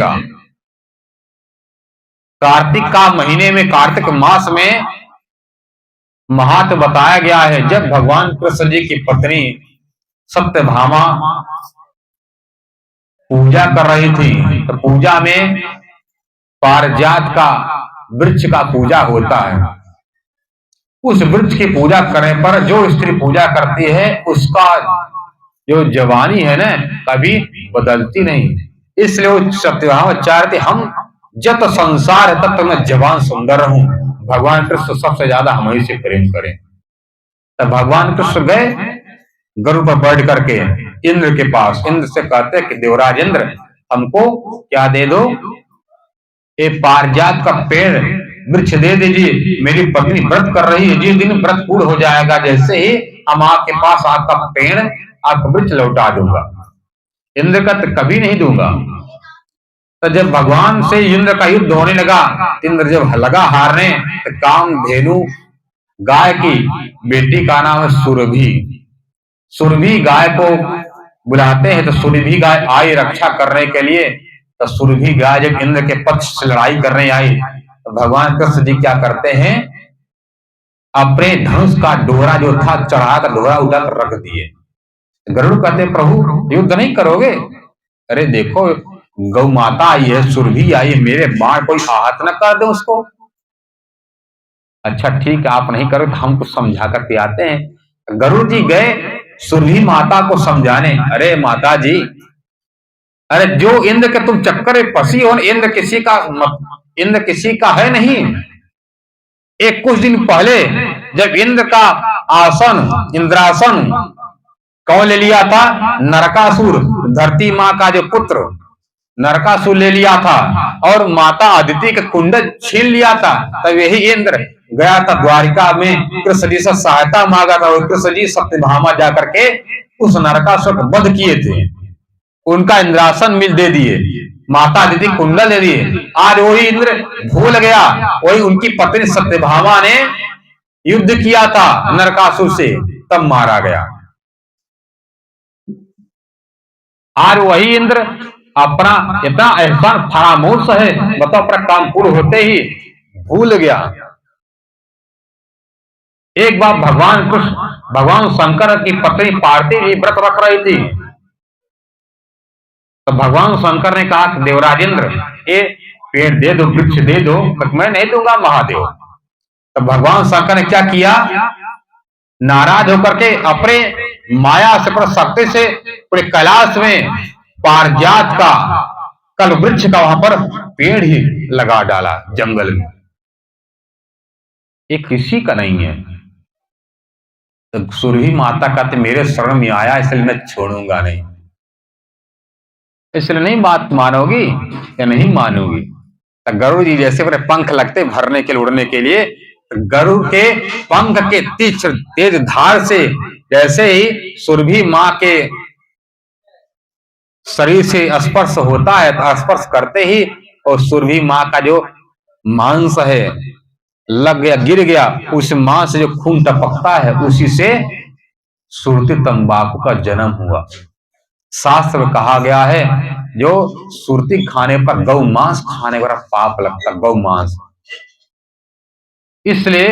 मिलेगा। कार्तिक का महीने में, कार्तिक मास में महात्म बताया गया है। जब भगवान कृष्ण जी की पत्नी सत्यभामा पूजा कर रही थी, तो पूजा में पारिजात का वृक्ष का पूजा होता है। उस वृक्ष की पूजा करने पर जो स्त्री पूजा करती है उसका जो जवानी है ना, कभी बदलती नहीं। इसलिए वो सत्यभामा चाहते हम जब संसार है तब तक मैं जवान सुंदर रहूं, भगवान कृष्ण सबसे ज्यादा हम ही से प्रेम करें। तब भगवान कृष्ण गए गरुड़ पर बैठ करके इंद्र के पास। इंद्र से कहते कि देवराज इंद्र, हमको क्या दे दो, ये पारिजात का पेड़ वृक्ष दे दीजिए। मेरी पत्नी व्रत कर रही है, जिस दिन व्रत पूर्ण हो जाएगा, जैसे ही हम आपके पास आपका पेड़, आपका वृक्ष लौटा दूंगा। इंद्र का तो कभी नहीं दूंगा। तो जब भगवान से इंद्र का युद्ध होने लगा, इंद्र जब लगा हारने, तो कामधेनु गाय की बेटी का नाम है सुरभि। सुरभि गाय को बुलाते हैं, तो सुरभि गाय आई रक्षा करने के लिए। तो सुरभि गाय जब इंद्र के पक्ष से लड़ाई करने आई, तो भगवान कृष्ण जी क्या करते हैं, अपने धनुष का डोरा जो था चढ़ा कर डोरा उठा कर रख दिए। गरुड़ कहते प्रभु युद्ध नहीं करोगे? अरे देखो गौ माता आई है, सुरभि आई है, मेरे बाण कोई आहत न कर दे उसको। अच्छा ठीक है, आप नहीं करो तो हम कुछ समझा करके आते हैं। गरुड़ जी गए सुरभि माता को समझाने। अरे माता जी, अरे जो इंद्र के तुम चक्कर में फंसी हो, इंद्र किसी का है नहीं। एक कुछ दिन पहले जब इंद्र का आसन, इंद्रासन कौन ले लिया था? नरकासुर, धरती माँ का जो पुत्र नरकासुर ले लिया था, और माता अदिति का कुंडल छीन लिया था। तब यही इंद्र गया था द्वारिका में, कृष्ण जी से सहायता मांगा था, और कृष्ण जी सत्यभामा जाकर के उस नरकासुर को वध किए थे। उनका इंद्रासन मिल दे दिए, माता अदिति कुंडल दे दिए। आज वही इंद्र भूल गया, वही उनकी पत्नी सत्यभामा ने युद्ध किया था नरकासुर से, तब मारा गया। आज वही इंद्र अपना इतना एहसान फरामोश है, मतलब अपना काम पूर्ण होते ही भूल गया। एक बार भगवान शंकर की पत्नी पार्वती व्रत रख रही थी, तो भगवान शंकर ने कहा कि देवराज इंद्र, ये पेड़ दे दो, वृक्ष दे दो। मैं नहीं दूंगा महादेव। तो भगवान शंकर ने क्या किया, नाराज होकर के अपने माया से शक्ति से पूरे कैलाश में पारिजात का कल वृक्ष का वहां पर पेड़ ही लगा डाला जंगल में। ये किसी का नहीं है। तो सुरभि माता कहते मेरे शरण में आया, इसलिए मैं छोड़ूंगा नहीं। इसलिए नहीं बात मानोगी या नहीं मानोगी? तो गरुड़ जी जैसे अपने पंख लगते भरने के लिए, उड़ने के लिए, गरुड़ के पंख के तीक्ष्ण तेज धार से जैसे ही सुरभि मां के शरीर से स्पर्श होता है, तो स्पर्श करते ही और सुरभि मां का जो मांस है लग गया, गिर गया। उस मांस से जो खून टपकता है, उसी से सुरती तंबाकू का जन्म हुआ। शास्त्र में कहा गया है, जो सुरती खाने पर, गौ मांस खाने पर पाप लगता, गौ मांस। इसलिए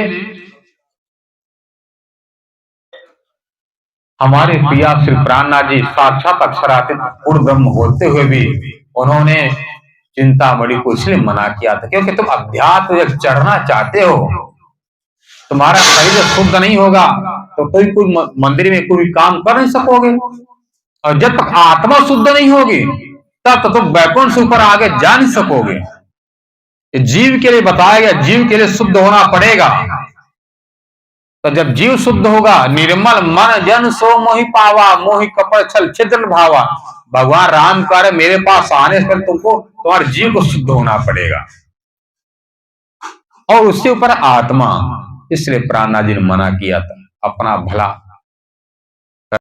हमारे पिया श्री प्राणनाथ जी साक्षात अक्षरातीत पूर्ण ब्रह्म होते हुए भी उन्होंने चिंतामणि को इसलिए मना किया था, क्योंकि तुम अध्यात्म जब चढ़ना चाहते हो, तुम्हारा शरीर शुद्ध नहीं होगा तो कोई मंदिर में कोई काम कर नहीं सकोगे, और जब तक आत्मा शुद्ध नहीं होगी तब तो तुम वैकुंठ से ऊपर आगे जा नहीं सकोगे। जीव के लिए बताया गया, जीव के लिए शुद्ध होना पड़ेगा। तो जब जीव शुद्ध होगा, निर्मल मन जन सो मोहि पावा, मोहि कपड़ छल छिद्र भावा। भगवान राम कह रहे मेरे पास आने से तुमको तुम्हारे जीव को शुद्ध होना पड़ेगा, और उससे ऊपर आत्मा। इसलिए प्राणनाथ जी ने मना किया था, अपना भला